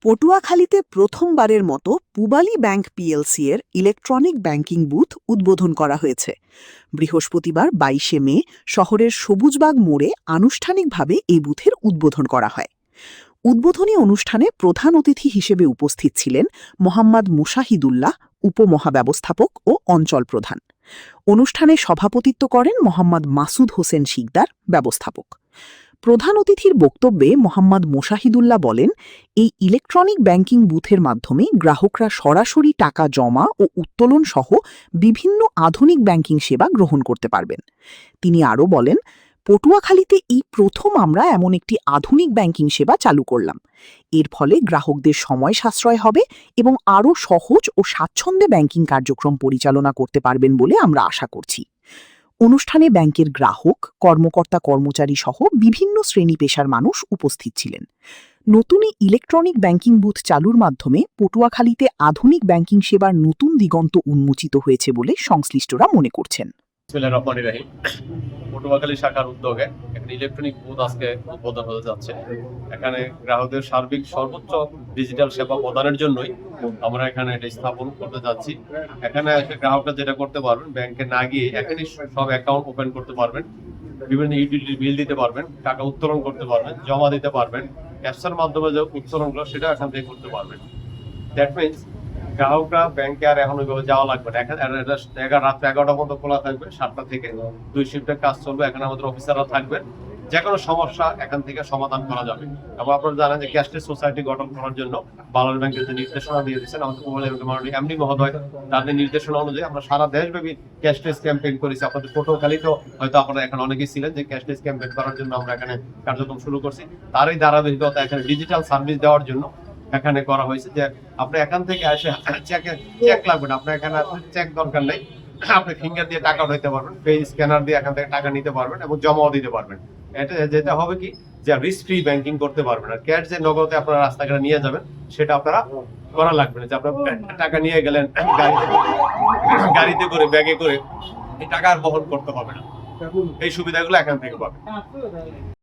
পটুয়াখালীতে প্রথমবারের মতো Pubali bank PLC এর ইলেকট্রনিক ব্যাংকিং বুথ উদ্বোধন করা হয়েছে। বৃহস্পতিবার ২২শে মে শহরের সবুজবাগ মোড়ে আনুষ্ঠানিকভাবে এই বুথের উদ্বোধন করা হয়। উদ্বোধনী অনুষ্ঠানে প্রধান অতিথি হিসেবে উপস্থিত ছিলেন মোহাম্মদ মুশাহিদুল্লাহ, উপমহাব্যবস্থাপক ও অঞ্চল প্রধান। অনুষ্ঠানে সভাপতিত্ব করেন মোহাম্মদ মাসুদ হোসেন শিকদার, ব্যবস্থাপক। প্রধান অতিথির বক্তব্যে মোহাম্মদ মোশাহিদুল্লাহ বলেন, এই ইলেকট্রনিক ব্যাংকিং বুথের মাধ্যমে গ্রাহকরা সরাসরি টাকা জমা ও উত্তোলন সহ বিভিন্ন আধুনিক ব্যাংকিং সেবা গ্রহণ করতে পারবেন। তিনি আরও বলেন, পটুয়াখালীতে এই প্রথম আমরা এমন একটি আধুনিক ব্যাংকিং সেবা চালু করলাম। এর ফলে গ্রাহকদের সময় সাশ্রয় হবে এবং আরও সহজ ও স্বাচ্ছন্দ্যে ব্যাংকিং কার্যক্রম পরিচালনা করতে পারবেন বলে আমরা আশা করছি। অনুষ্ঠানে ব্যাংকের গ্রাহক, কর্মকর্তা, কর্মচারী সহ বিভিন্ন শ্রেণী পেশার মানুষ উপস্থিত ছিলেন। নতুন এই ইলেকট্রনিক ব্যাংকিং বুথ চালুর মাধ্যমে পটুয়াখালীতে আধুনিক ব্যাংকিং সেবার নতুন দিগন্ত উন্মোচিত হয়েছে বলে সংশ্লিষ্টরা মনে করছেন। পটুয়াখালী শাখার উদ্যোগে একটা ইলেকট্রনিক বুথ আজকে উদ্বোধন হতে যাচ্ছে। এখানে গ্রাহকদের সার্বিক সর্বোচ্চ ডিজিটাল সেবা প্রদানের জন্যই আমরা এখানে এটা স্থাপন করতে যাচ্ছি। এখানে এসে গ্রাহকরা যেটা করতে পারবেন, ব্যাংকে না গিয়ে এখানে সব অ্যাকাউন্ট ওপেন করতে পারবেন, বিভিন্ন ইউটিলিটি বিল দিতে পারবেন, টাকা উত্তোলন করতে পারবেন, জমা দিতে পারবেন, অ্যাপসের মাধ্যমে যে উত্তোলনগুলো সেটা এখান থেকে করতে পারবেন। দ্যাট মিনস গ্রাহকরা ব্যাংকে আর এখন ওইভাবে যাওয়া লাগবে না। রাত 11টা পর্যন্ত খোলা থাকবে, 7টা থেকে 2 শিফটের কাজ চলবে। এখানে আমাদের অফিসাররা থাকবেন, যে কোনো সমস্যা এখান থেকে সমাধান করা যাবে। এবং আপনারা জানেন যে ক্যাশলেস সোসাইটি গঠন করার জন্য বাংলাদেশ ব্যাংকের যে নির্দেশনা দিয়ে দিচ্ছেন আমাদের মাননীয় এমডি মহোদয়, তাদের নির্দেশনা অনুযায়ী আমরা সারা দেশব্যাপী ক্যাশলেস ক্যাম্পেইন করেছি। আপনাদের পটুয়াখালীতেও হয়তো আপনারা এখন অনেকেই ছিলেন যে ক্যাশলেস ক্যাম্পেইন করার জন্য আমরা এখানে কার্যক্রম শুরু করছি। তারই ধারাবাহিকতা এখানে ডিজিটাল সার্ভিস দেওয়ার জন্য এখানে করা হয়েছে যে আপনি এখান থেকে এসে চেক লাগবে না, আপনার এখানে চেক দরকার নেই। আপনি ফিঙ্গার দিয়ে টাকা উঠাইতে পারবেন, ফেস স্ক্যানার দিয়ে এখান থেকে টাকা নিতে পারবেন এবং জমাও দিতে পারবেন। এটা যেটা হবে কি যে রিস্ক ফ্রি ব্যাংকিং করতে পারবেন। আর ক্যাশ যে নগদে আপনারা রাস্তাঘাটে নিয়ে যাবেন সেটা আপনারা করা লাগবে না, যে আপনার টাকা নিয়ে গেলেন গাড়িতে করে, ব্যাগে করে, এই টাকা আর বহন করতে হবে না। এই সুবিধাগুলো এখান থেকে পাবেন।